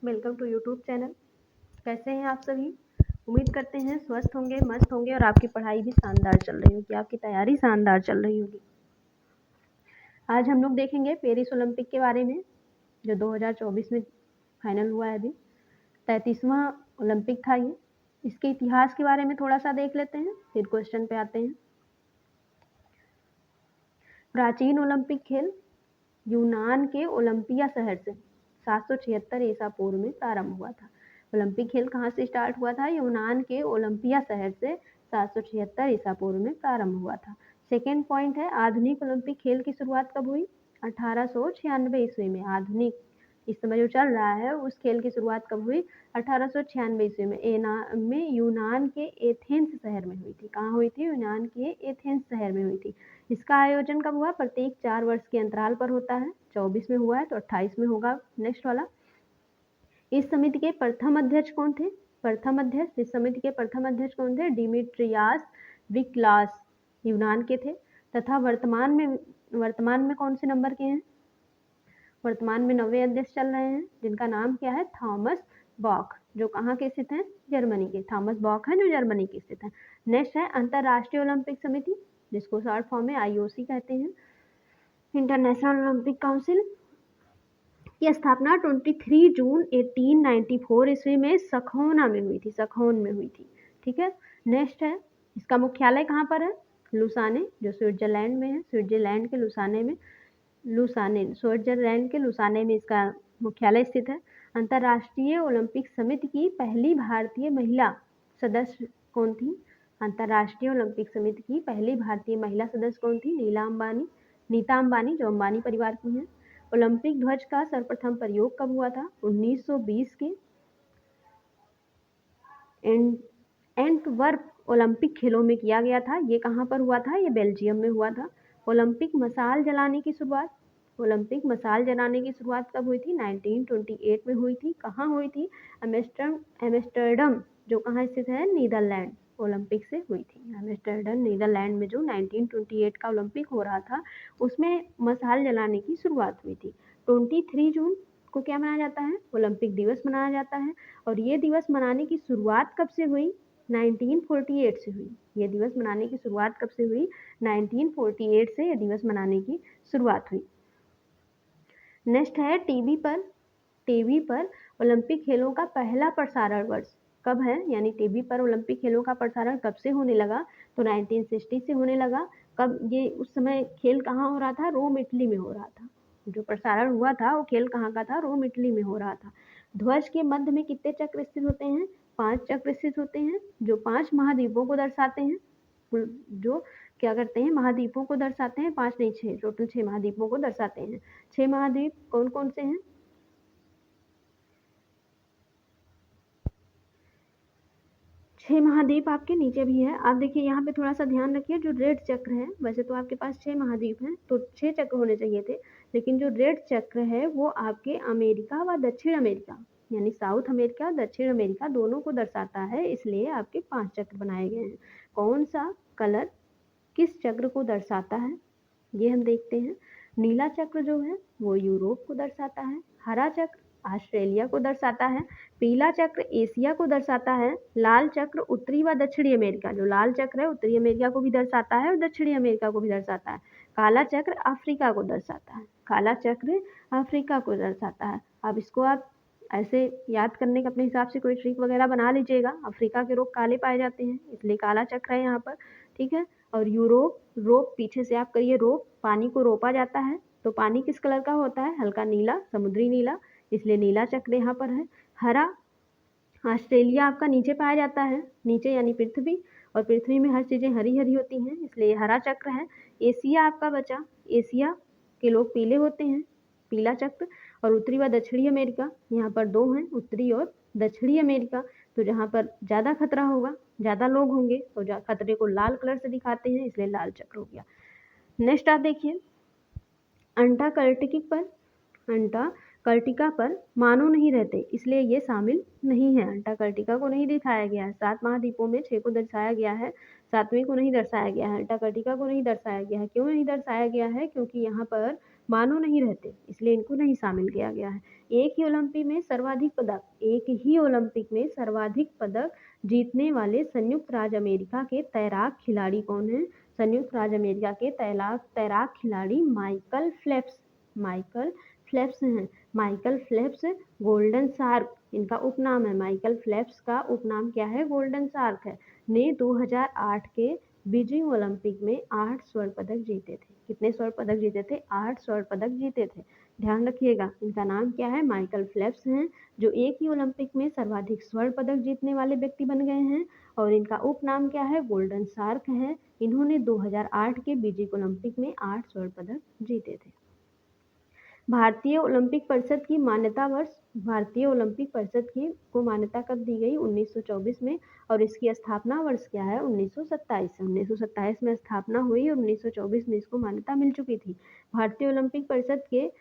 Welcome to YouTube channel. कैसे हैं आप सभी? उम्मीद करते हैं स्वस्थ होंगे, मस्त होंगे और आपकी पढ़ाई भी शानदार चल रही होगी, आपकी तैयारी शानदार चल रही होगी। आज हम लोग देखेंगे पेरिस ओलंपिक के बारे में, जो 2024 में फाइनल हुआ है। अभी 33वां ओलंपिक था ये। इसके इतिहास के बारे में थोड़ा सा देख लेते हैं, फिर क्वेश्चन पे आते हैं। प्राचीन ओलंपिक खेल यूनान के ओलंपिया शहर से 776 ईसा पूर्व में प्रारंभ हुआ था। ओलंपिक खेल कहाँ से स्टार्ट हुआ था? यूनान के ओलंपिया शहर से 776 ईसा पूर्व में प्रारंभ हुआ था। सेकेंड पॉइंट है, आधुनिक ओलंपिक खेल की शुरुआत कब हुई? 1896 ईस्वी में। आधुनिक इस समय जो चल रहा है उस खेल की शुरुआत कब हुई? 1896 ईस्वी में यूनान के एथेंस शहर में हुई थी। कहाँ हुई थी? यूनान के एथेंस शहर में हुई थी। इसका आयोजन कब हुआ? प्रत्येक 4 वर्ष के अंतराल पर होता है। 24 में हुआ है तो 28 में होगा नेक्स्ट वाला। इस समिति के प्रथम अध्यक्ष कौन थे? इस समिति के प्रथम अध्यक्ष कौन थे? डिमिट्रियास विक्लास यूनान के थे। तथा वर्तमान में कौन से नंबर के हैं? वर्तमान में 9वें अध्यक्ष चल रहे हैं, जिनका नाम क्या है? थॉमस बॉक, जो कहाँ के स्थित हैं? जर्मनी के। थॉमस बॉक है जो जर्मनी के स्थित है। नेक्स्ट है अंतरराष्ट्रीय ओलंपिक समिति, जिसको शॉर्ट फॉर्म में आईओसी कहते हैं, इंटरनेशनल ओलंपिक काउंसिल की स्थापना 23 जून 1894 ईस्वी में सखोन में हुई थी। ठीक है। नेक्स्ट है, इसका मुख्यालय कहाँ पर है? लुसाने, जो स्विट्जरलैंड में है। स्विट्जरलैंड के लुसाने में इसका मुख्यालय स्थित है। अंतर्राष्ट्रीय ओलंपिक समिति की पहली भारतीय महिला सदस्य कौन थी? अंतर्राष्ट्रीय ओलंपिक समिति की पहली भारतीय महिला सदस्य कौन थी? नीता अंबानी, जो अंबानी परिवार की हैं। ओलंपिक ध्वज का सर्वप्रथम प्रयोग कब हुआ था? 1920 के एंटवर्प ओलंपिक खेलों में किया गया था। ये कहाँ पर हुआ था? ये बेल्जियम में हुआ था। ओलंपिक मशाल जलाने की शुरुआत कब हुई थी? 1928 में हुई थी। कहाँ हुई थी? एम्स्टर्डम, जो कहाँ स्थित है? नीदरलैंड, ओलंपिक से हुई थी। एम्स्टर्डम नीदरलैंड में जो 1928 का ओलंपिक हो रहा था उसमें मशाल जलाने की शुरुआत हुई थी। 23 जून को क्या मनाया जाता है? ओलंपिक दिवस मनाया जाता है। और ये दिवस मनाने की शुरुआत कब से हुई? 1948 से हुई। ये दिवस मनाने की शुरुआत कब से हुई? 1948 से ये दिवस मनाने की शुरुआत हुई। नेक्स्ट है टीवी पर ओलंपिक खेलों का पहला प्रसारण वर्ष कब है? यानी टीवी पर ओलंपिक खेलों का प्रसारण कब से होने लगा? तो 1960 से होने लगा। कब? ये उस समय खेल कहाँ हो रहा था? रोम, इटली में हो रहा था। जो प्रसारण हुआ था वो खेल कहाँ का था? रोम, इटली में हो रहा था। ध्वज के मध्य में कितने चक्र स्थित होते हैं? 5 चक्र स्थित होते हैं, जो 5 महाद्वीपों को दर्शाते हैं। जो क्या करते हैं? महाद्वीपों को दर्शाते हैं। 5 नहीं 6, टोटल 6 महाद्वीपों को दर्शाते हैं। 6 महाद्वीप कौन कौन से हैं? 6 महाद्वीप आपके नीचे भी है। आप देखिए यहाँ पे थोड़ा सा ध्यान रखिए, जो रेड चक्र है, वैसे तो आपके पास 6 महाद्वीप हैं तो 6 चक्र होने चाहिए थे, लेकिन जो रेड चक्र है वो आपके अमेरिका व दक्षिण अमेरिका, यानी साउथ अमेरिका, दक्षिण अमेरिका दोनों को दर्शाता है, इसलिए आपके 5 चक्र बनाए गए हैं। कौन सा कलर किस चक्र को दर्शाता है ये हम देखते हैं। नीला चक्र जो है वो यूरोप को दर्शाता है। हरा चक्र ऑस्ट्रेलिया को दर्शाता है। पीला चक्र एशिया को दर्शाता है। लाल चक्र उत्तरी व दक्षिणी अमेरिका, जो लाल चक्र है उत्तरी अमेरिका को भी दर्शाता है और दक्षिणी अमेरिका को भी दर्शाता है। काला चक्र अफ्रीका को दर्शाता है। अब इसको आप ऐसे याद करने का अपने हिसाब से कोई ट्रिक वगैरह बना लीजिएगा। अफ्रीका के लोग काले पाए जाते हैं, इसलिए काला चक्र है यहाँ पर। ठीक है। और रोप पीछे से आप करिए, रोप, पानी को रोपा जाता है तो पानी किस कलर का होता है? हल्का नीला, समुद्री नीला, इसलिए नीला चक्र यहाँ पर है। हरा ऑस्ट्रेलिया आपका नीचे पाया जाता है, नीचे यानी पृथ्वी, और पृथ्वी में हर चीज़ें हरी हरी होती हैं, इसलिए हरा चक्र है। एशिया आपका बचा, एशिया के लोग पीले होते हैं, पीला चक्र। और उत्तरी व दक्षिणी अमेरिका, यहाँ पर 2 हैं, उत्तरी और दक्षिणी अमेरिका। तो जहाँ पर ज़्यादा खतरा होगा, ज़्यादा लोग होंगे, तो खतरे को लाल कलर से दिखाते हैं, इसलिए लाल चक्र हो गया। नेक्स्ट आप देखिए, अंटार्कटिका पर मानव नहीं रहते, इसलिए ये शामिल नहीं है। अंटार्कटिका को नहीं दिखाया गया है। 7 महाद्वीपों में 6 को दर्शाया गया है, 7वें को नहीं दर्शाया गया है, अंटार्कटिका को नहीं दर्शाया गया है। क्यों नहीं दर्शाया गया है? क्योंकि यहाँ पर मानव नहीं रहते, इसलिए इनको नहीं शामिल किया गया है। एक ही ओलंपिक में सर्वाधिक पदक जीतने वाले संयुक्त राज्य अमेरिका के तैराक खिलाड़ी कौन हैं? संयुक्त राज्य अमेरिका के तैराक खिलाड़ी माइकल फेल्प्स हैं। माइकल फेल्प्स गोल्डन शार्क इनका उपनाम है। माइकल फेल्प्स का उपनाम क्या है? गोल्डन शार्क है। ने 2008 के बीजिंग ओलंपिक में 8 स्वर्ण पदक जीते थे। कितने स्वर्ण पदक जीते थे? 8 स्वर्ण पदक जीते थे। ध्यान रखिएगा, इनका नाम क्या है? माइकल फेल्प्स हैं, जो एक ही ओलंपिक में सर्वाधिक स्वर्ण पदक जीतने वाले व्यक्ति बन गए हैं, और इनका उपनाम क्या है? गोल्डन शार्क है। इन्होंने 2008 के बीजिंग ओलंपिक में 8 स्वर्ण पदक जीते थे। भारतीय ओलंपिक परिषद की मान्यता वर्ष भारतीय ओलंपिक परिषद को मान्यता कब दी गई? 1924 में, और इसकी स्थापना वर्ष क्या है? 1927 से। 1927 में स्थापना हुई और 1924 में इसको मान्यता मिल चुकी थी। भारतीय ओलंपिक परिषद के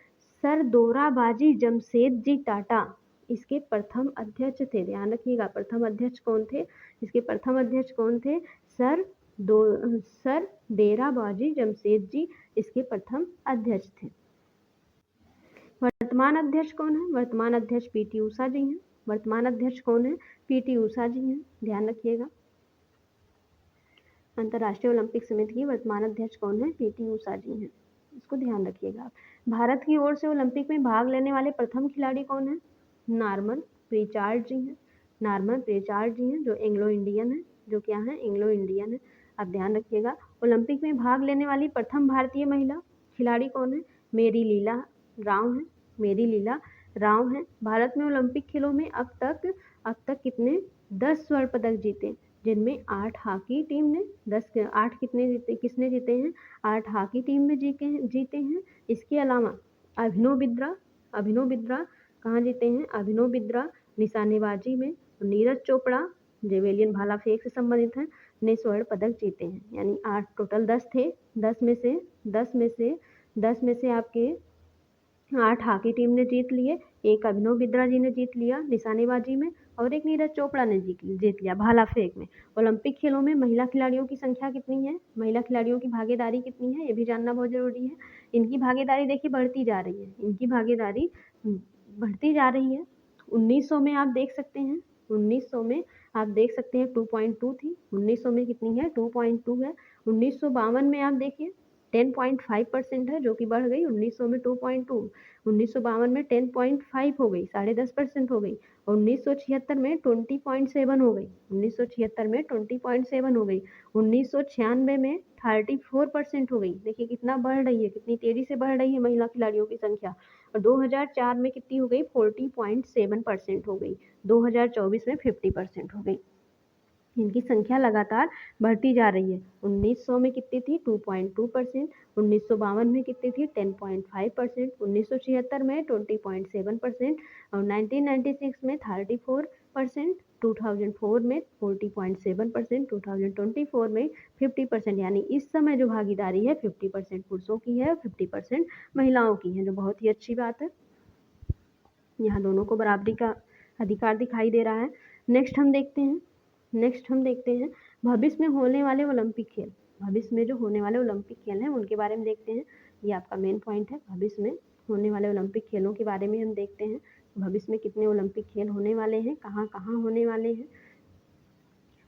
सर दोराबाजी जमशेदजी टाटा इसके प्रथम अध्यक्ष थे। ध्यान रखिएगा, प्रथम अध्यक्ष कौन थे? इसके प्रथम अध्यक्ष कौन थे? सर दोराबाजी जमशेदजी इसके प्रथम अध्यक्ष थे। वर्तमान अध्यक्ष कौन है? वर्तमान अध्यक्ष पीटी उषा जी हैं। वर्तमान अध्यक्ष कौन है? पीटी उषा जी हैं। ध्यान रखिएगा, अंतर्राष्ट्रीय ओलंपिक समिति की वर्तमान अध्यक्ष कौन है? पीटी उषा जी हैं। इसको ध्यान रखिएगा। भारत की ओर से ओलंपिक में भाग लेने वाले प्रथम खिलाड़ी कौन है? नॉर्मन प्रिचार्ड जी हैं। नॉर्मन प्रिचार्ड जी हैं, जो एंग्लो इंडियन है। जो क्या है? एंग्लो इंडियन है। अब ध्यान रखिएगा, ओलंपिक में भाग लेने वाली प्रथम भारतीय महिला खिलाड़ी कौन है? मेरी लीला राव है। मेरी लीला राव है। भारत में ओलंपिक खेलों में अब तक कितने? 10 स्वर्ण पदक जीते, जिनमें 8 हॉकी टीम ने 8 किसने जीते हैं? 8 हॉकी टीम में जीते हैं। इसके अलावा अभिनव बिंद्रा कहाँ जीते हैं? अभिनव बिंद्रा निशानेबाजी में, नीरज चोपड़ा जेवेलियन भाला फेंक से संबंधित है, ने स्वर्ण पदक जीते हैं। यानी 8 टोटल 10 थे। 10 में से आपके 8 हॉकी टीम ने जीत लिए, एक अभिनव बिंद्रा जी ने जीत लिया निशानेबाजी में, और एक नीरज चोपड़ा ने जीत लिया भाला फेंक में। ओलंपिक खेलों में महिला खिलाड़ियों की संख्या कितनी है? महिला खिलाड़ियों की भागीदारी कितनी है? ये भी जानना बहुत जरूरी है। इनकी भागीदारी देखिए बढ़ती जा रही है। इनकी भागीदारी बढ़ती जा रही है। 1900 में आप देख सकते हैं 2.2 थी। 1900 में कितनी है? 2.2 है। 1952 में आप देखिए 10.5% है, जो कि बढ़ गई। 1900 में 2.2, 1952 में 10.5 हो गई, 10.5% हो गई। 1976 में 20.7 हो गई। 1976 में 20.7 हो गई। 1996 में 34% हो गई। देखिए कितना बढ़ रही है, कितनी तेजी से बढ़ रही है महिला खिलाड़ियों की संख्या। और 2004 में कितनी हो गई? 40.7% हो गई। 2024 में 50% हो गई। इनकी संख्या लगातार बढ़ती जा रही है। 1900 में कितनी थी? 2.2%। 1952 में कितनी थी? 10.5%। 1976 में 20.7% और 1996 में 34%। 2004 में 40.7%। 2024 में 50%। यानी इस समय जो भागीदारी है 50% पुरुषों की है और 50% महिलाओं की है, जो बहुत ही अच्छी बात है। यहाँ दोनों को बराबरी का अधिकार दिखाई दे रहा है। नेक्स्ट हम देखते हैं भविष्य में होने वाले ओलंपिक खेल। भविष्य में जो होने वाले ओलंपिक खेल हैं उनके बारे में देखते हैं। ये आपका मेन पॉइंट है। भविष्य में होने वाले ओलंपिक खेलों के बारे में हम देखते हैं। भविष्य में कितने ओलंपिक खेल होने वाले हैं, कहाँ कहाँ होने वाले हैं।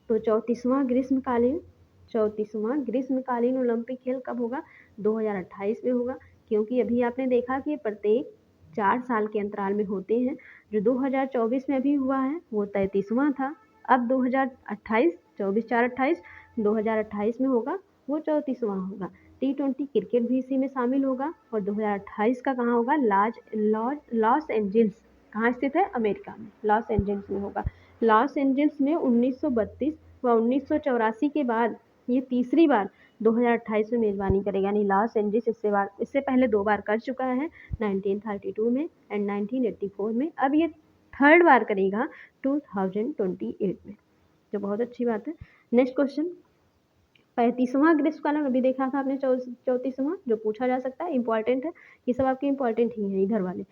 तो 34वां ग्रीष्मकालीन ओलंपिक खेल कब होगा? 2028 में होगा, क्योंकि अभी आपने देखा कि प्रत्येक 4 साल के अंतराल में होते हैं। जो 2024 में अभी हुआ है वो 33वां था। अब 2028, 24/4/28 2028 में होगा, वो 34वां होगा। T20 क्रिकेट भी इसी में शामिल होगा। और 2028 का कहाँ होगा? Los Angeles. कहाँ स्थित है? अमेरिका में, लॉस एंजिल्स में होगा। लॉस एंजिल्स में 1932 व 1984 के बाद ये तीसरी बार 2028 में मेजबानी करेगा। यानी लॉस एंजिल्स इससे पहले 2 बार कर चुका है, 1932 में एंड 1984 में। अब ये 3rd बार करेगा 2028 में, जो बहुत अच्छी बात है। नेक्स्ट क्वेश्चन, 35वां ग्रीष्मकालीन, अभी देखा था आपने 34वां, जो पूछा जा सकता है, इंपॉर्टेंट है। ये सब आपके इंपॉर्टेंट ही है, इधर वाले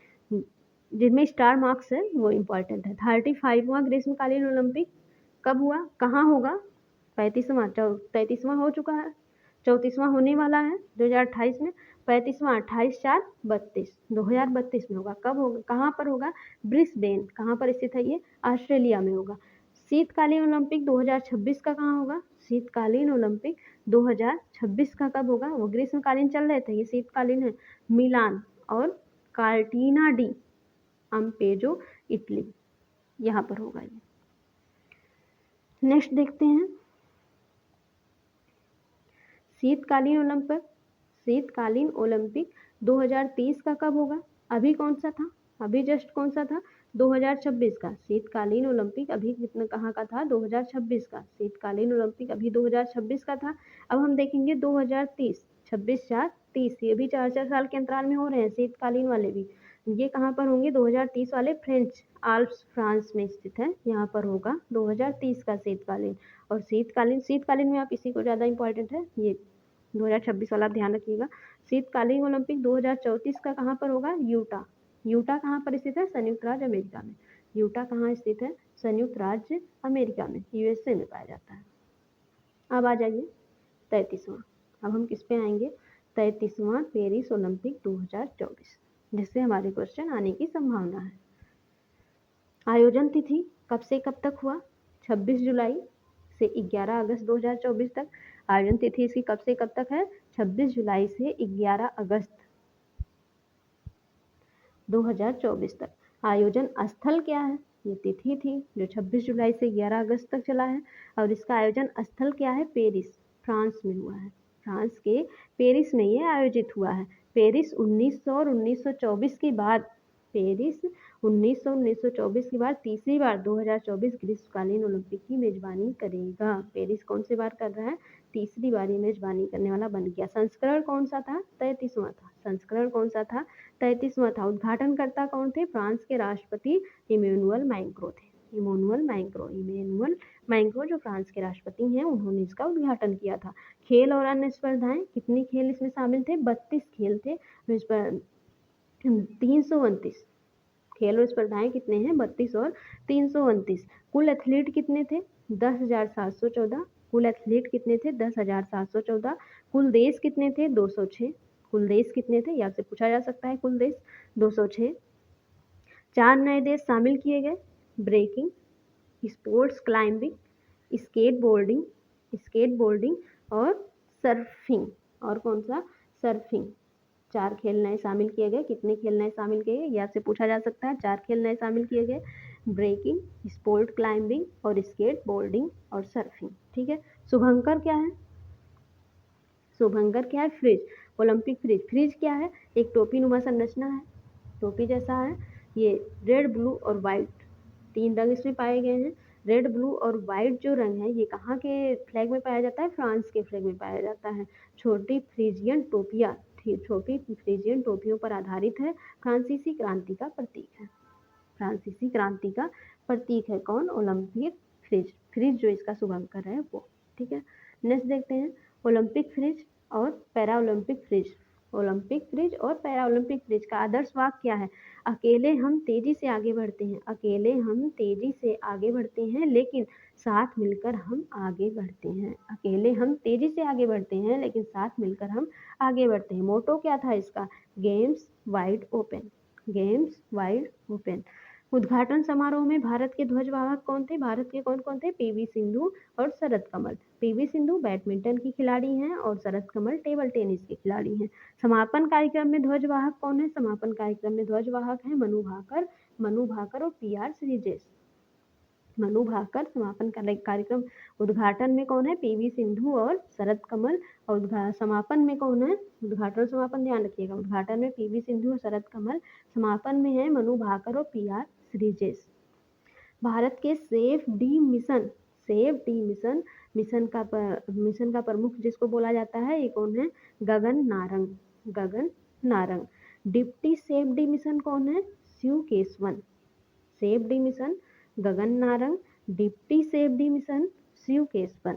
जिनमें स्टार मार्क्स है वो इंपॉर्टेंट है। 35वां ग्रीष्मकालीन ओलंपिक कब हुआ, कहाँ होगा? 33वां हो चुका है, 34वां होने वाला है 2028 में। 35वां 28/4/32 2032 में होगा। कब होगा, कहाँ पर होगा? ब्रिस्बेन। कहाँ पर स्थित है ये? ऑस्ट्रेलिया में होगा। शीतकालीन ओलंपिक 2026 का कहाँ होगा? शीतकालीन ओलंपिक 2026 का कब होगा? वो ग्रीष्मकालीन चल रहे थे, ये शीतकालीन है। मिलान और कार्टिना डी अम्पेजो, इटली, यहाँ पर होगा ये। नेक्स्ट देखते हैं शीतकालीन ओलंपिक 2030 का कब होगा? अभी कौन सा था? अभी जस्ट कौन सा था? 2026 का। शीतकालीन ओलंपिक अभी कितने कहाँ का था? 2026 का। शीतकालीन ओलंपिक अभी 2026 का था। अब हम देखेंगे 2030, 26/4/30, ये भी 4-4 साल के अंतराल में हो रहे हैं शीतकालीन वाले भी। ये कहाँ पर होंगे? 2030 वाले फ्रेंच आल्प्स फ्रांस में स्थित है, यहाँ पर होगा 2030 का शीतकालीन। और शीतकालीन में आप इसी को ज़्यादा इंपॉर्टेंट है, ये 2026 वाला ध्यान रखिएगा। शीतकालीन ओलंपिक 2034 का कहाँ पर होगा? यूटा। यूटा कहाँ पर स्थित है? संयुक्त राज्य अमेरिका में। यूटा कहाँ स्थित है? संयुक्त राज्य अमेरिका में, यूएसए में पाया जाता है। अब आ जाइए 33वां। अब हम किस पे आएंगे? 33वां पेरिस ओलंपिक 2024, जिससे हमारे क्वेश्चन आने की संभावना है। आयोजन तिथि कब से कब तक हुआ? 26 जुलाई से 11 अगस्त 2024 तक। आयोजन तिथि इसकी कब से कब तक है? 26 जुलाई से 11 अगस्त 2024 तक। आयोजन स्थल क्या है? ये तिथि थी जो 26 जुलाई से 11 अगस्त तक चला है। और इसका आयोजन स्थल क्या है? पेरिस, फ्रांस में हुआ है। फ्रांस के पेरिस में ये आयोजित हुआ है। पेरिस 1900 और 1924 के बाद, पेरिस 1924 के बाद तीसरी बार 2024 ग्रीष्मकालीन ओलंपिक की मेजबानी करेगा। पेरिस कौन सी बार कर रहा है? तीसरी बार ये मेजबानी करने वाला बन गया। संस्करण कौन सा था? 33वां था। संस्करण कौन सा था? 33वां था। उद्घाटनकर्ता कौन थे? फ्रांस के राष्ट्रपति इमैनुअल मैक्रों थे। इमैनुअल मैक्रों जो फ्रांस के राष्ट्रपति हैं, उन्होंने इसका उद्घाटन किया था। खेल और अन्य स्पर्धाएं, कितनी खेल इसमें शामिल थे? 32 खेल थे। 329 खेल और स्पर्धाएं कितने हैं? 32 और 329। कुल एथलीट कितने थे? 10,714। कुल एथलीट कितने थे? 10,714। कुल देश कितने थे? 206। कुल देश कितने थे? यहाँ से पूछा जा सकता है। कुल देश 206। 4 नए देश शामिल किए गए: ब्रेकिंग, स्पोर्ट्स क्लाइंबिंग, स्केटबोर्डिंग और सर्फिंग। और कौन सा? सर्फिंग। 4 खेल नए शामिल किए गए। कितने खेल नए शामिल किए गए? यहाँ से पूछा जा सकता है। 4 खेल नए शामिल किए गए: ब्रेकिंग, स्पोर्ट क्लाइंबिंग और स्केटबोर्डिंग और सर्फिंग। ठीक है। शुभंकर क्या है? शुभंकर क्या है? Fridge, Olympic fridge. फ्रिज क्या है? एक टोपी नुमा संरचना है, टोपी जैसा है। ये रेड, ब्लू और वाइट, 3 रंग इसमें पाए गए हैं। रेड, ब्लू और वाइट जो रंग है, ये कहाँ के फ्लैग में पाया जाता है? फ्रांस के फ्लैग में पाया जाता है। छोटी फ्रीजियन टोपियों पर आधारित है। फ्रांसीसी क्रांति का प्रतीक है। फ्रांसीसी क्रांति का प्रतीक है कौन? Olympic fridge. फ्रिज जो इसका शुभंकर है वो। ठीक है। नेक्स्ट देखते हैं ओलंपिक फ्रिज और para Olympic fridge. Olympic fridge और पैरा ओलंपिक फ्रिज का आदर्श वाक्य क्या है? अकेले हम तेजी से आगे बढ़ते हैं, अकेले हम तेजी से आगे बढ़ते हैं, लेकिन साथ मिलकर हम आगे बढ़ते हैं। अकेले हम तेजी से आगे बढ़ते हैं, लेकिन साथ मिलकर हम आगे बढ़ते हैं। मोटो क्या था इसका? Games wide open, games wide open. उद्घाटन समारोह में भारत के ध्वजवाहक कौन थे? भारत के कौन कौन थे? पीवी सिंधु और शरद कमल। पीवी सिंधु बैडमिंटन की खिलाड़ी हैं और शरद कमल टेबल टेनिस के खिलाड़ी हैं। समापन कार्यक्रम में ध्वजवाहक कौन है? समापन कार्यक्रम में ध्वजवाहक है मनु भाकर और पीआर श्रीजेश। मनु भाकर समापन कार्यक्रम। उद्घाटन में कौन है? पीवी सिंधु और शरद कमल। और समापन में कौन है? उद्घाटन समापन ध्यान रखिएगा। उद्घाटन में पीवी सिंधु और शरद कमल, समापन में है मनु भाकर और पीआर श्रीजेश। भारत के सेफ डी मिशन का प्रमुख जिसको बोला जाता है, ये कौन है? Gagan Narang. Deputy chef de mission कौन है? Shiv Keshavan. Chef de mission Gagan Narang, deputy chef de mission Shiv Keshavan.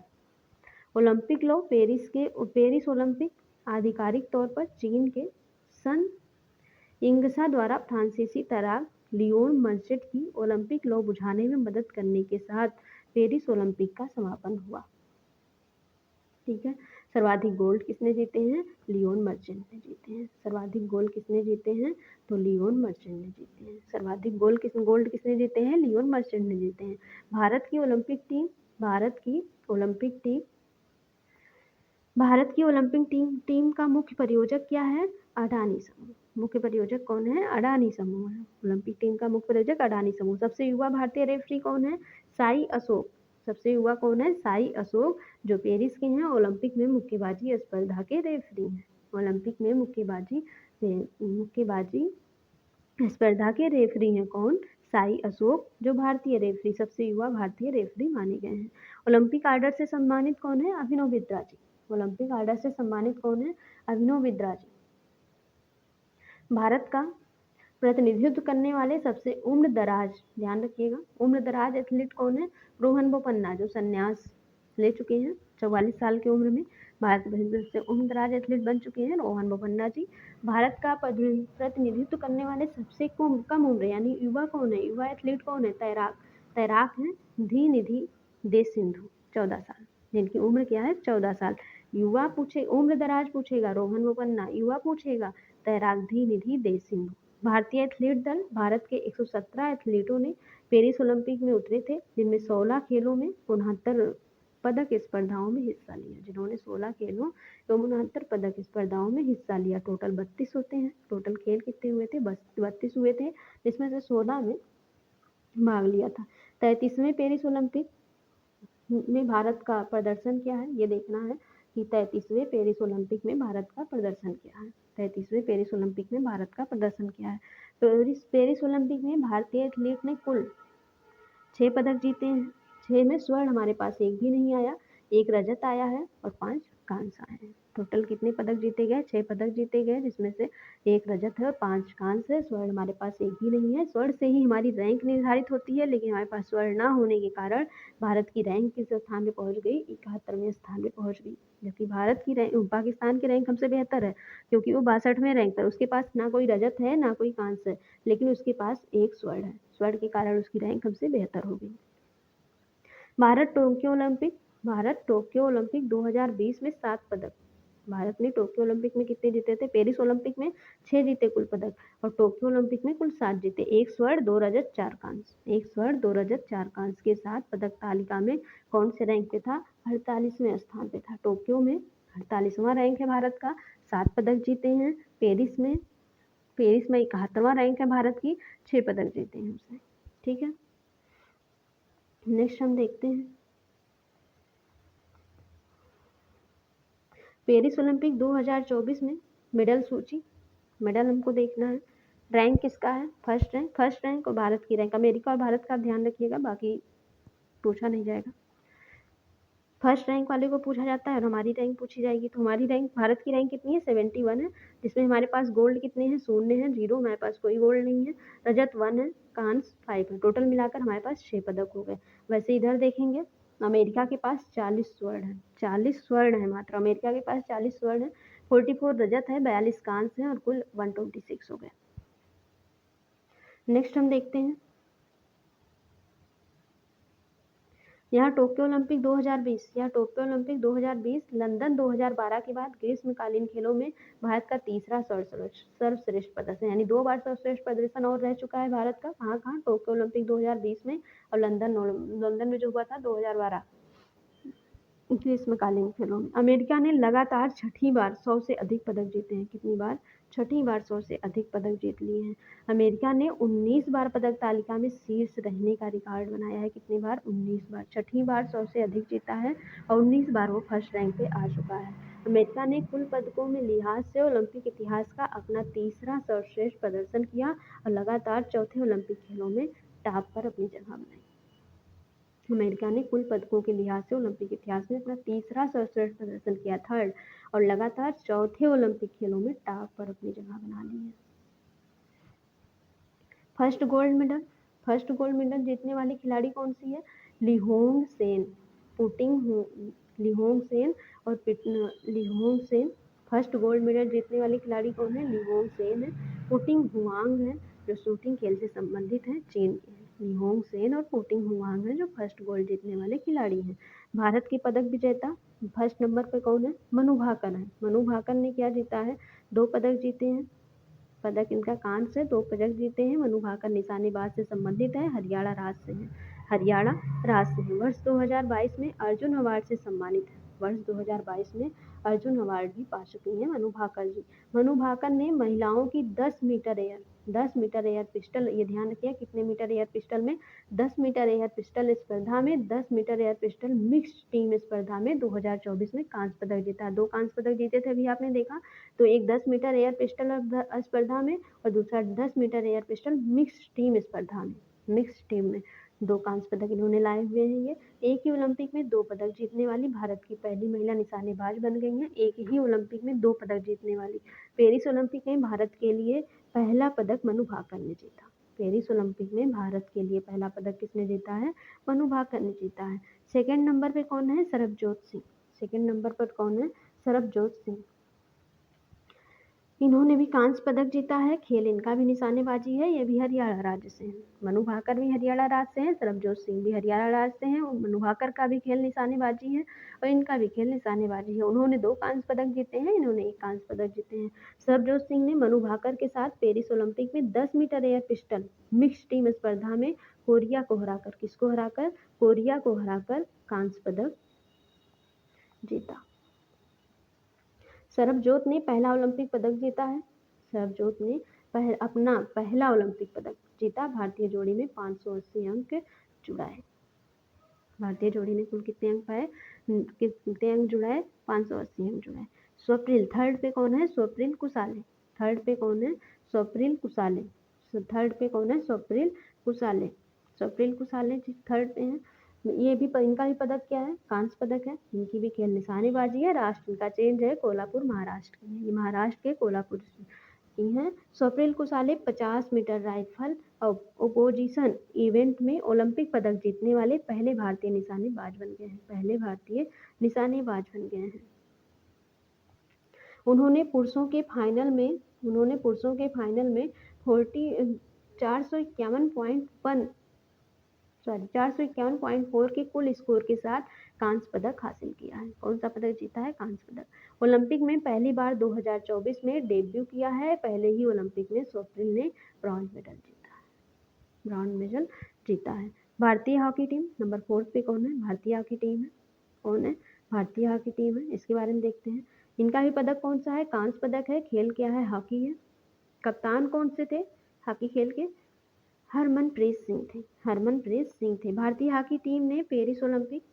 Olympic law, Paris Olympic आधिकारिक तौर पर चीन के सन यिंगसा द्वारा फ्रांसीसी तैराक लियोन मर्चेंट की ओलंपिक लौ बुझाने में मदद करने के साथ पेरिस ओलंपिक का समापन हुआ। ठीक है। सर्वाधिक गोल्ड किसने जीते हैं? लियोन मर्चेंट ने जीते हैं। सर्वाधिक गोल्ड किसने जीते हैं? तो लियोन मर्चेंट ने जीते हैं। सर्वाधिक गोल्ड किसने जीते हैं? लियोन मर्चेंट ने जीते हैं। भारत की ओलंपिक टीम का मुख्य प्रायोजक क्या है? अडानी समूह। मुख्य प्रायोजक कौन है? अडानी समूह है। ओलंपिक टीम का मुख्य प्रायोजक अडानी समूह। सबसे युवा भारतीय रेफरी कौन है? साई अशोक। सबसे युवा कौन है? साई अशोक, जो पेरिस के हैं। ओलंपिक में मुक्केबाजी स्पर्धा के रेफरी हैं। ओलंपिक में मुक्केबाजी स्पर्धा के रेफरी हैं कौन? साई अशोक, जो भारतीय रेफरी, सबसे युवा भारतीय रेफरी माने गए हैं। ओलंपिक आर्डर से सम्मानित कौन है? अभिनव बिंद्रा जी। ओलंपिक आर्डर से सम्मानित कौन है? अभिनव बिंद्रा जी। भारत का प्रतिनिधित्व करने वाले सबसे उम्रदराज, ध्यान रखिएगा, उम्रदराज एथलीट कौन है? रोहन बोपन्ना, जो संन्यास ले चुके हैं 44 साल की उम्र में। भारत से उम्रदराज एथलीट बन चुके हैं रोहन बोपन्ना जी। भारत का प्रतिनिधित्व करने वाले सबसे कम उम्र यानी युवा कौन है? युवा एथलीट कौन है? तैराक है धी निधि देश सिंधु, 14 साल, जिनकी उम्र क्या है? 14 साल। युवा पूछे, उम्रदराज पूछेगा रोहन बोपन्ना, युवा पूछेगा तैराक धी निधि देश सिंधु। भारतीय एथलीट दल, भारत के 117 एथलीटों ने पेरिस ओलंपिक में उतरे थे, जिनमें 16 खेलों में 69 पदक स्पर्धाओं में हिस्सा लिया। जिन्होंने 16 खेलों तो 69 पदक स्पर्धाओं में हिस्सा लिया। टोटल 32 होते हैं। टोटल खेल कितने हुए थे? 32 हुए थे, जिसमें से 16 में भाग लिया था। 33वें पेरिस ओलंपिक में भारत का प्रदर्शन क्या है? ये देखना है कि 33वें पेरिस ओलंपिक में भारत का प्रदर्शन क्या है। 33वें पेरिस ओलंपिक में भारत का प्रदर्शन क्या है? पेरिस ओलंपिक में भारतीय एथलीट ने कुल 6 पदक जीते हैं। 6 में स्वर्ण हमारे पास एक भी नहीं आया, 1 रजत आया है और 5 कांस्य आए हैं। टोटल कितने पदक जीते गए? 6 पदक जीते गए, जिसमें से 1 रजत है और 5 कांस्य है। स्वर्ण हमारे पास एक भी नहीं है। स्वर्ण से ही हमारी रैंक निर्धारित होती है, लेकिन हमारे पास स्वर्ण ना होने के कारण भारत की रैंक किस स्थान पे पहुंच गई? 71वें स्थान पे पहुंच गई। जबकि भारत की रैंक, पाकिस्तान की रैंक हमसे बेहतर है, क्योंकि वो 62वें रैंक पर, उसके पास ना कोई रजत है ना कोई कांस्य है, लेकिन उसके पास 1 स्वर्ण है। स्वर्ण के कारण उसकी रैंक हमसे बेहतर हो गई। भारत टोक्यो ओलंपिक 2020 में 7 पदक। भारत ने टोक्यो ओलंपिक में कितने जीते थे? पेरिस ओलंपिक में 6 जीते कुल पदक, और टोक्यो ओलंपिक में कुल 7 जीते। 1 स्वर्ण, 2 रजत, 4 कांस्य। 1 स्वर्ण, 2 रजत, 4 कांस्य के साथ पदक तालिका में कौन से रैंक पे था? 48वें स्थान पे था। टोक्यो में 48वां रैंक है भारत का, 7 पदक जीते हैं। पेरिस में 71वां रैंक है भारत की, 6 पदक जीते हैं उसने। ठीक है, नेक्स्ट हम देखते हैं पेरिस ओलंपिक 2024 में मेडल सूची। मेडल हमको देखना है। रैंक किसका है? फर्स्ट रैंक और भारत की रैंक। अमेरिका और भारत का ध्यान रखिएगा, बाकी पूछा नहीं जाएगा। फर्स्ट रैंक वाले को पूछा जाता है और हमारी रैंक पूछी जाएगी। तो हमारी रैंक, भारत की रैंक कितनी है? 71 है, जिसमें हमारे पास गोल्ड कितने हैं? 0 है, 0, हमारे पास कोई गोल्ड नहीं है। रजत 1 है, कांस्य 5 है। टोटल मिलाकर हमारे पास 6 पदक हो गए। वैसे इधर देखेंगे, अमेरिका के पास 40 स्वर्ण है, 40 स्वर्ण है मात्र। अमेरिका के पास 40 स्वर्ण है, 44 रजत है, 42 कांस्य है और कुल 126 हो गए। नेक्स्ट हम देखते हैं यहाँ टोक्यो ओलंपिक 2020, लंदन 2012 के बाद ग्रीष्मकालीन खेलों में भारत का तीसरा सर्वश्रेष्ठ प्रदर्शन, यानी 2 बार सर्वश्रेष्ठ प्रदर्शन और रह चुका है भारत का। कहाँ? टोक्यो ओलंपिक 2020 में और लंदन में जो हुआ था 2012 ग्रीष्मकालीन खेलों में। अमेरिका ने लगातार 6ठी बार 100 से अधिक पदक जीते हैं। कितनी बार? 6ठी बार 100 से अधिक पदक जीत लिए हैं। अमेरिका ने 19 बार पदक तालिका में शीर्ष रहने का रिकॉर्ड बनाया है। कितनी बार? 19 बार। 6ठी बार 100 से अधिक जीता है और 19 बार वो फर्स्ट रैंक पे आ चुका है। अमेरिका ने कुल पदकों में लिहाज से ओलंपिक इतिहास का अपना तीसरा सर्वश्रेष्ठ प्रदर्शन किया और लगातार चौथे ओलंपिक खेलों में टॉप पर अपनी जगह बनाई। अमेरिका ने कुल पदकों के लिहाज से ओलंपिक इतिहास में अपना तीसरा सर्वश्रेष्ठ प्रदर्शन किया, 3rd, और लगातार चौथे ओलंपिक खेलों में टॉप पर अपनी जगह बना ली है। फर्स्ट गोल्ड मेडल जीतने वाली खिलाड़ी कौन सी है? लिहोंग सेन फर्स्ट गोल्ड मेडल जीतने वाली खिलाड़ी कौन है? लिहोंग सेन है। पुटिंग हुआंग है, जो शूटिंग खेल से संबंधित है, चीन के हैं। निहोंग सेन और पोटिंग हुआंग हैं जो फर्स्ट गोल्ड जीतने वाले खिलाड़ी हैं। भारत की पदक विजेता फर्स्ट नंबर पे कौन है? मनु भाकर है। मनु भाकर ने क्या जीता है? 2 पदक जीते हैं। पदक इनका कांस्य है, 2 पदक जीते हैं। मनु भाकर निशानेबाज से संबंधित है, हरियाणा राज्य से हैं। हरियाणा राज्य से हैं। वर्ष 2022 में अर्जुन अवार्ड से सम्मानित है। वर्ष 2022 में अर्जुन अवार्ड भी पा चुकी हैं मनु भाकर जी। मनु भाकर ने महिलाओं की 10 मीटर एयर पिस्टल, ये ध्यान रखिए कितने मीटर एयर पिस्टल में, 10 मीटर एयर पिस्टल स्पर्धा में, 10 metre air pistol mixed team स्पर्धा में 2024 में कांस्य पदक जीता। 2 कांस्य पदक जीते थे अभी आपने देखा, तो एक 10 मीटर एयर पिस्टल स्पर्धा में और दूसरा 10 metre air pistol mixed team स्पर्धा में, मिक्स्ड टीम में 2 कांस्य पदक इन्होंने लाए हुए हैं। ये एक ही ओलंपिक में 2 पदक जीतने वाली भारत की पहली महिला निशानेबाज बन गई हैं। एक ही ओलंपिक में 2 पदक जीतने वाली। पेरिस ओलंपिक में भारत के लिए पहला पदक मनु भाकर ने जीता। पेरिस ओलंपिक में भारत के लिए पहला पदक किसने जीता है? मनु भाकर ने जीता है। सेकंड नंबर पे कौन है? सरबजोत सिंह। सेकंड नंबर पर कौन है? सरबजोत सिंह। इन्होंने भी कांस्य पदक जीता है। खेल इनका भी निशानेबाजी है, ये भी हरियाणा राज्य से हैं। मनु भाकर भी हरियाणा राज्य से हैं, सरबजोत सिंह भी हरियाणा राज्य से हैं। मनु भाकर का भी खेल निशानेबाजी है और इनका भी खेल निशानेबाजी है। उन्होंने 2 कांस्य पदक जीते हैं, इन्होंने 1 कांस्य पदक जीते हैं। सरबजोत सिंह ने मनु भाकर के साथ पेरिस ओलंपिक में 10 metre air pistol mixed team स्पर्धा में कोरिया को हराकर, किसको हराकर? कोरिया को हराकर कांस्य पदक जीता। सरबजोत ने पहला ओलंपिक पदक जीता है। सरबजोत ने अपना पहला ओलंपिक पदक जीता। भारतीय जोड़ी में 580 अंक जुड़ाए। भारतीय जोड़ी ने कुल कितने अंक पाए? कितने अंक जुड़ाए? 580 अंक जुड़ाए। स्वप्निल थर्ड पे कौन है? स्वप्निल कुसाले। थर्ड पे कौन है? स्वप्निल कुसाले। थर्ड पे कौन है? स्वप्निल कुसाले। स्वप्निल कुसाले थर्ड पे हैं। ये भी इनका भी पदक क्या है? कांस्य पदक है। इनकी भी खेल निशानेबाजी है। राष्ट्र इनका चेंज है, कोल्हापुर महाराष्ट्र के हैं। ये महाराष्ट्र के कोल्हापुर की हैं। Swapnil Kusale 50 metre rifle opposition event में ओलंपिक पदक जीतने वाले पहले भारतीय निशानेबाज बन गए हैं। पहले भारतीय निशानेबाज बन गए हैं। उन्होंने पुरुषों के फाइनल में 451.4 के कुल स्कोर के साथ कांस्य पदक हासिल किया है। कौन सा पदक जीता है? कांस्य पदक। ओलंपिक में पहली बार 2024 में डेब्यू किया है। पहले ही ओलंपिक में स्वप्निल ने ब्रॉन्ज मेडल जीता है। भारतीय हॉकी टीम नंबर 4 पे कौन है? भारतीय हॉकी टीम है। कौन है? भारतीय हॉकी टीम है। इसके बारे में देखते हैं। इनका भी पदक कौन सा है? कांस्य पदक है। खेल क्या है? हॉकी है। कप्तान कौन से थे हॉकी खेल के? हरमनप्रीत सिंह थे। भारतीय हॉकी टीम ने पेरिस ओलंपिक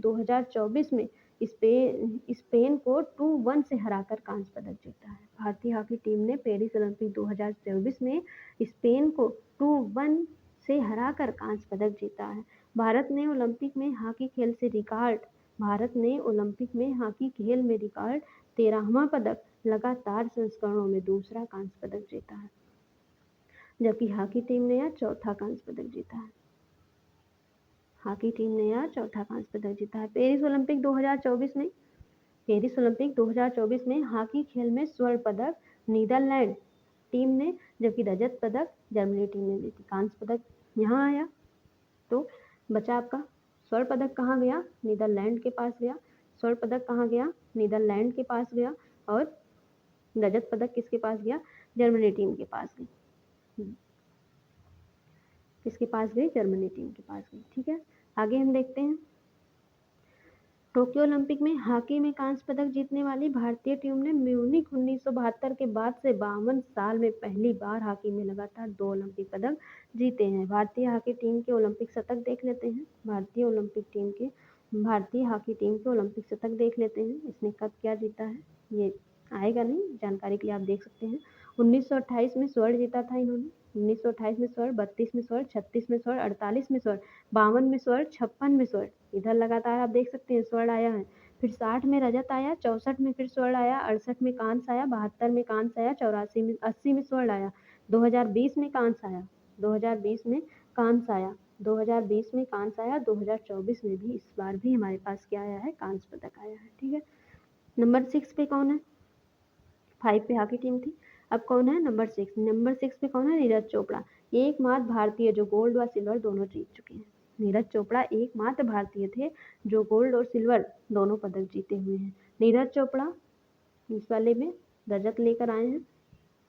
2024 में स्पेन को 2-1 से हराकर कांस्य पदक जीता है। भारतीय हॉकी टीम ने पेरिस ओलंपिक 2024 में स्पेन को 2-1 से हराकर कांस्य पदक जीता है। भारत ने ओलंपिक में हॉकी खेल में रिकॉर्ड 13वां पदक, लगातार संस्करणों में दूसरा कांस्य पदक जीता है, जबकि हॉकी टीम ने यह चौथा कांस्य पदक जीता है। पेरिस ओलंपिक 2024 में हॉकी खेल में स्वर्ण पदक नीदरलैंड टीम ने, जबकि रजत पदक जर्मनी टीम ने जीती। कांस्य पदक यहाँ आया तो बचा आपका स्वर्ण पदक कहाँ गया? नीदरलैंड के पास गया। स्वर्ण पदक कहाँ गया? नीदरलैंड के पास गया। और रजत पदक किसके पास गया? जर्मनी टीम के पास गई। किसके पास गई? जर्मनी टीम के पास गई। ठीक है, आगे हम देखते हैं। टोक्यो ओलंपिक में हॉकी में कांस्य पदक जीतने वाली भारतीय टीम ने म्यूनिख 1972 के बाद से 52 साल में पहली बार हॉकी में लगातार 2 ओलंपिक पदक जीते हैं। भारतीय हॉकी टीम के ओलंपिक शतक देख लेते हैं। भारतीय हॉकी टीम के ओलंपिक शतक देख लेते हैं। इसने कब क्या जीता है? ये आएगा नहीं, जानकारी के लिए आप देख सकते हैं। 1928 में स्वर्ण जीता था इन्होंने। 1928 में स्वर्ण, 32 में स्वर्ण, 36 में स्वर्ण, 48 में स्वर्ण, 52 में स्वर्ण, 56 में स्वर्ण, इधर लगातार आप देख सकते हैं स्वर्ण आया है। फिर 60 में रजत आया, 64 में फिर स्वर्ण आया, 68 में कांस्य आया, 72 में कांस्य आया, 84 में 80 में स्वर्ण आया, 2020 में कांस्य आया, 2020 में कांस्य आया, 2020 में कांस्य आया, 2024 में भी इस बार भी हमारे पास क्या आया है? कांस्य पदक आया है। ठीक है, नंबर 6 पे कौन है? 5 पे हॉकी टीम थी। अब कौन है नंबर 6, नंबर 6 पे कौन है नीरज चोपड़ा, एकमात्र भारतीय जो गोल्ड व सिल्वर दोनों जीत चुके हैं। नीरज चोपड़ा एकमात्र भारतीय थे जो गोल्ड और सिल्वर दोनों पदक जीते हुए हैं। नीरज चोपड़ा इस वाले में रजत लेकर आए हैं,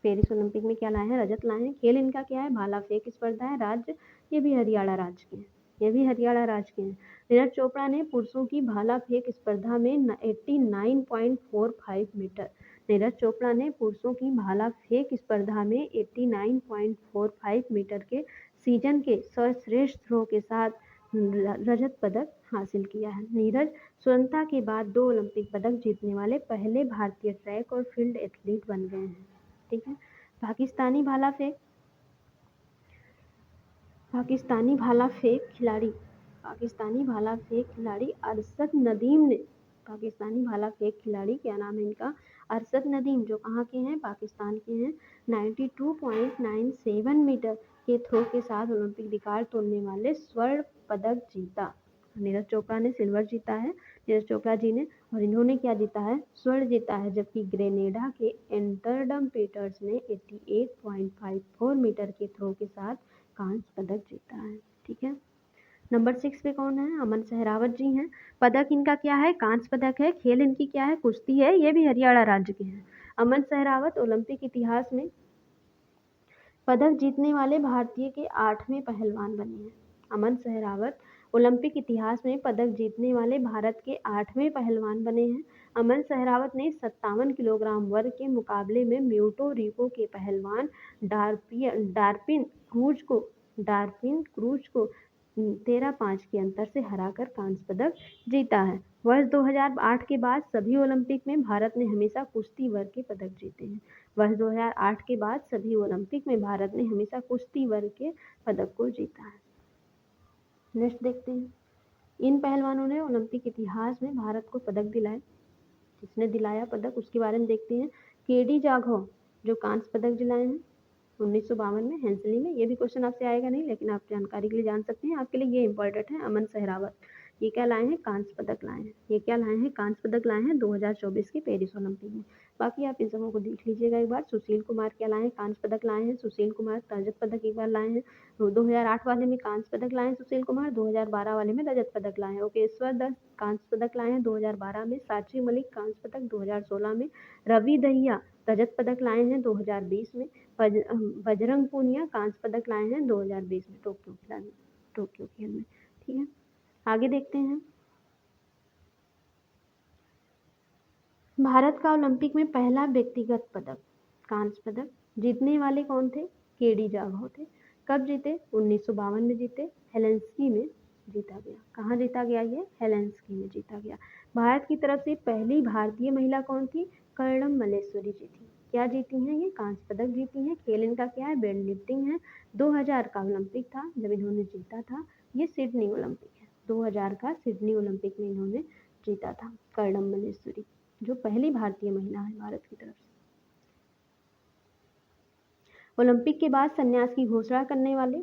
पेरिस ओलंपिक में क्या लाए हैं, रजत लाए हैं। खेल इनका क्या है, भाला फेंक स्पर्धा है। राज्य ये भी हरियाणा राज्य के हैं, ये भी हरियाणा राज्य के हैं। नीरज चोपड़ा ने पुरुषों की भाला फेंक स्पर्धा में 89.45 मीटर, नीरज चोपड़ा ने पुरुषों की भाला फेंक स्पर्धा में 89.45 मीटर के सीजन के सर्वश्रेष्ठ थ्रो के साथ रजत पदक हासिल किया है। नीरज स्वतंत्रता के बाद 2 ओलंपिक पदक जीतने वाले पहले भारतीय ट्रैक और फील्ड एथलीट बन गए हैं। ठीक है। पाकिस्तानी भाला फेंक खिलाड़ी अरशद नदीम ने, पाकिस्तानी भाला फेंक खिलाड़ी क्या नाम है इनका, अरशद नदीम, जो कहाँ के हैं, पाकिस्तान के हैं, 92.97 मीटर के थ्रो के साथ ओलंपिक रिकॉर्ड तोड़ने वाले स्वर्ण पदक जीता। नीरज चोपड़ा ने सिल्वर जीता है, नीरज चोपड़ा जी ने, और इन्होंने क्या जीता है, स्वर्ण जीता है। जबकि ग्रेनेडा के एंटरडम पीटर्स ने 88.54 मीटर के थ्रो के साथ कांस्य पदक जीता है। ठीक है। नंबर 6 पे कौन है, अमन सहरावत जी हैं। पदक इनका क्या है, कांस्य पदक है। खेल इनकी क्या है, कुश्ती है, ये भी हरियाणा राज्य के हैं। अमन सहरावत ओलंपिक इतिहास में पदक जीतने वाले भारतीय के 8वें पहलवान बने हैं। अमन सहरावत ओलंपिक इतिहास में पदक जीतने वाले भारत के 8वें पहलवान बने हैं। अमन सहरावत ने 57 किलोग्राम वर्ग के मुकाबले में म्यूटो रिको के पहलवान डार्पिन क्रूज को 13-5 के अंतर से हराकर कांस्य पदक जीता है। वर्ष 2008 के बाद सभी ओलंपिक में भारत ने हमेशा कुश्ती वर्ग के पदक जीते हैं। वर्ष 2008 के बाद सभी ओलंपिक में भारत ने हमेशा कुश्ती वर्ग के पदक को जीता है। नेक्स्ट देखते हैं, इन पहलवानों ने ओलंपिक इतिहास में भारत को पदक दिलाए। किसने दिलाया पदक, उसके बारे में देखते हैं। केडी जाधव जो कांस्य पदक दिलाए हैं 1952 में हेंसली में। ये भी क्वेश्चन आपसे आएगा नहीं, लेकिन आप जानकारी के लिए जान सकते हैं, आपके लिए ये इंपॉर्टेंट है। अमन सहरावत ये क्या लाए हैं, कांस्य पदक लाए हैं। ये क्या लाए हैं, कांस्य पदक लाए हैं 2024 के पेरिस ओलंपिक में। बाकी आप इन सबों को देख लीजिएगा एक बार। सुशील कुमार क्या लाए हैं, कांस्य पदक लाए हैं। सुशील कुमार रजत पदक एक बार लाए हैं, 2008 वाले में कांस्य पदक लाए हैं सुशील कुमार, 2012 वाले में रजत पदक लाए हैं। ओकेश्वर दत्त कांस्य पदक लाए हैं 2012 में। साक्षी मलिक कांस्य पदक 2016 में। रवि दहिया रजत पदक लाए हैं 2020 में। बजरंग पूनिया कांस्य पदक लाए हैं 2020 में टोक्यो खेल में। ठीक है, आगे देखते हैं। भारत का ओलंपिक में पहला व्यक्तिगत पदक कांस्य पदक जीतने वाले कौन थे, केडी जाधव थे। कब जीते, 1952 में जीते, हेलेंस्की में जीता गया। कहाँ जीता गया, ये हेलेंस्की में जीता गया। भारत की तरफ से पहली भारतीय महिला कौन थी, कर्णम मल्लेश्वरी जी थी। क्या जीती हैं ये, कांस्य पदक जीती हैं। खेल इनका क्या है, वेट लिफ्टिंग है। 2000 का ओलंपिक था जब इन्होंने जीता था। ये सिडनी ओलंपिक है, 2000 का सिडनी ओलंपिक में इन्होंने जीता था, कर्णम मल्लेश्वरी जो पहली भारतीय महिला है भारत की तरफ से। ओलंपिक के बाद संन्यास की घोषणा करने वाले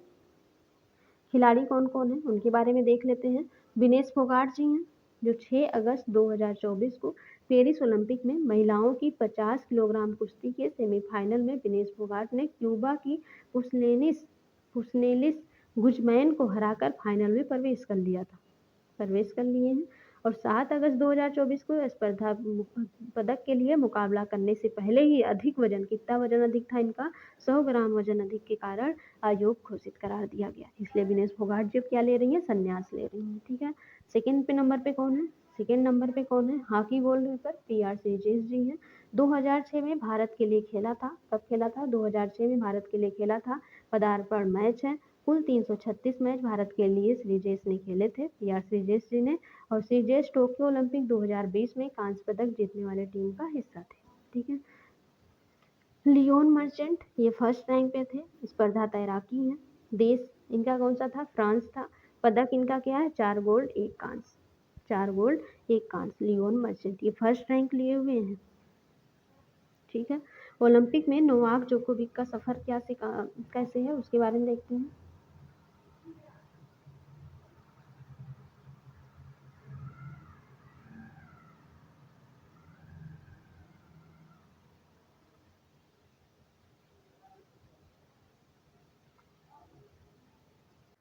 खिलाड़ी कौन कौन है, उनके बारे में देख लेते हैं। विनेश फोगाट जी हैं, जो 6 अगस्त 2024 को पेरिस ओलंपिक में महिलाओं की 50 किलोग्राम कुश्ती के सेमीफाइनल में विनेश फोगाट ने क्यूबा की फुसनेलिस गुजमैन को हराकर फाइनल में प्रवेश कर लिए हैं। और 7 अगस्त 2024 को स्पर्धा पदक के लिए मुकाबला करने से पहले ही अधिक वजन, कितना वजन अधिक था इनका, 100 ग्राम वजन अधिक के कारण अयोग्य घोषित करार दिया गया। इसलिए विनेश फोगाट जी क्या ले रही है, संन्यास ले रही है। ठीक है, सेकेंड नंबर पे कौन है, हॉकी गोल्ड पर PR श्रीजेश जी हैं। 2006 में भारत के लिए खेला था। कब खेला था, 2006 में भारत के लिए खेला था। पदार्पण मैच है। कुल 336 मैच भारत के लिए श्रीजेश ने खेले थे, PR श्रीजेश जी ने। और श्रीजेश टोक्यो ओलंपिक 2020 में कांस्य पदक जीतने वाले टीम का हिस्सा थे। ठीक है, लियोन मर्चेंट ये फर्स्ट रैंक पे थे। स्पर्धा तैराकी है। देश इनका कौन सा था, फ्रांस था। पदक इनका क्या है, 4 गोल्ड 1 कांस्य। लियोन मर्चेंट ये फर्स्ट रैंक लिए हुए हैं। ठीक है, ओलंपिक में नोवाक जोकोविक का सफर कैसे है उसके बारे में देखते हैं।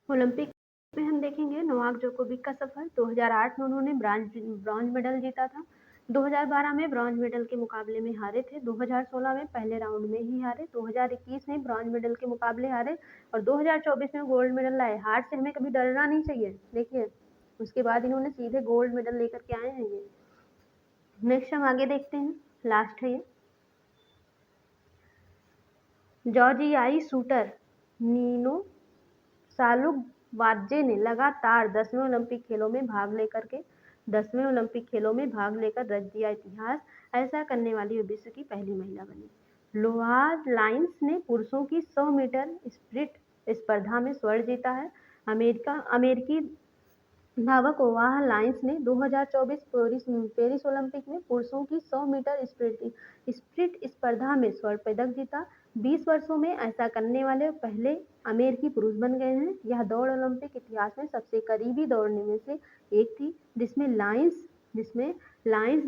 ओलंपिक में हम देखेंगे नोवाक जोकोविक का सफर। 2008 में उन्होंने ब्रॉन्ज मेडल जीता था। 2012 में ब्रॉन्ज मेडल के मुकाबले में हारे थे। 2016 में पहले राउंड में ही हारे। 2021 में ब्रॉन्ज मेडल के मुकाबले हारे और 2024 में गोल्ड मेडल लाए। हार से हमें कभी डरना नहीं चाहिए। देखिए उसके बाद इन्होंने सीधे गोल्ड मेडल लेकर के आए हैं ये। नेक्स्ट हम आगे देखते हैं, लास्ट है ये। जॉर्जियाई शूटर नीनो सालुवाज्जे ने लगातार 10वें ओलंपिक खेलों में भाग लेकर रच दिया इतिहास। ऐसा करने वाली विश्व की पहली महिला बनी। लोआर लाइन्स ने पुरुषों की 100 मीटर स्प्रिंट स्पर्धा में स्वर्ण जीता है। अमेरिकी धावक ओवाह लाइन्स ने 2024 पेरिस ओलंपिक में पुरुषों की 100 मीटर स्प्रिंट स्पर्धा में स्वर्ण पदक जीता। 20 वर्षों में ऐसा करने वाले पहले अमेरिकी पुरुष बन गए हैं। यह दौड़ ओलंपिक इतिहास में सबसे करीबी दौड़ने में से एक थी, जिसमें लाइन्स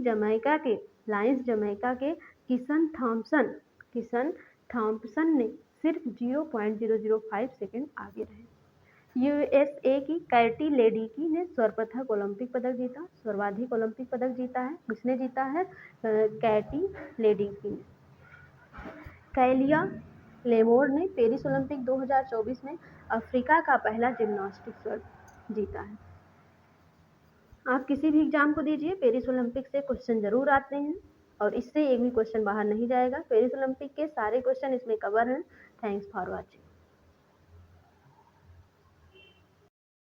जमैका के किसन थॉम्पसन ने सिर्फ 0.005 सेकंड आगे रहे। यूएसए की कैटी लेडिकी ने सर्वप्रथम ओलंपिक पदक जीता। सर्वाधिक ओलंपिक पदक जीता है, किसने जीता है? कैटी लेडिकी ने। कैलिया लेमोर ने पेरिस ओलंपिक 2024 में अफ्रीका का पहला जिम्नास्टिक स्वर्ण जीता है। आप किसी भी एग्जाम को दीजिए, पेरिस ओलंपिक से क्वेश्चन जरूर आते हैं और इससे एक भी क्वेश्चन बाहर नहीं जाएगा। पेरिस ओलंपिक के सारे क्वेश्चन इसमें कवर हैं। Thanks for watching.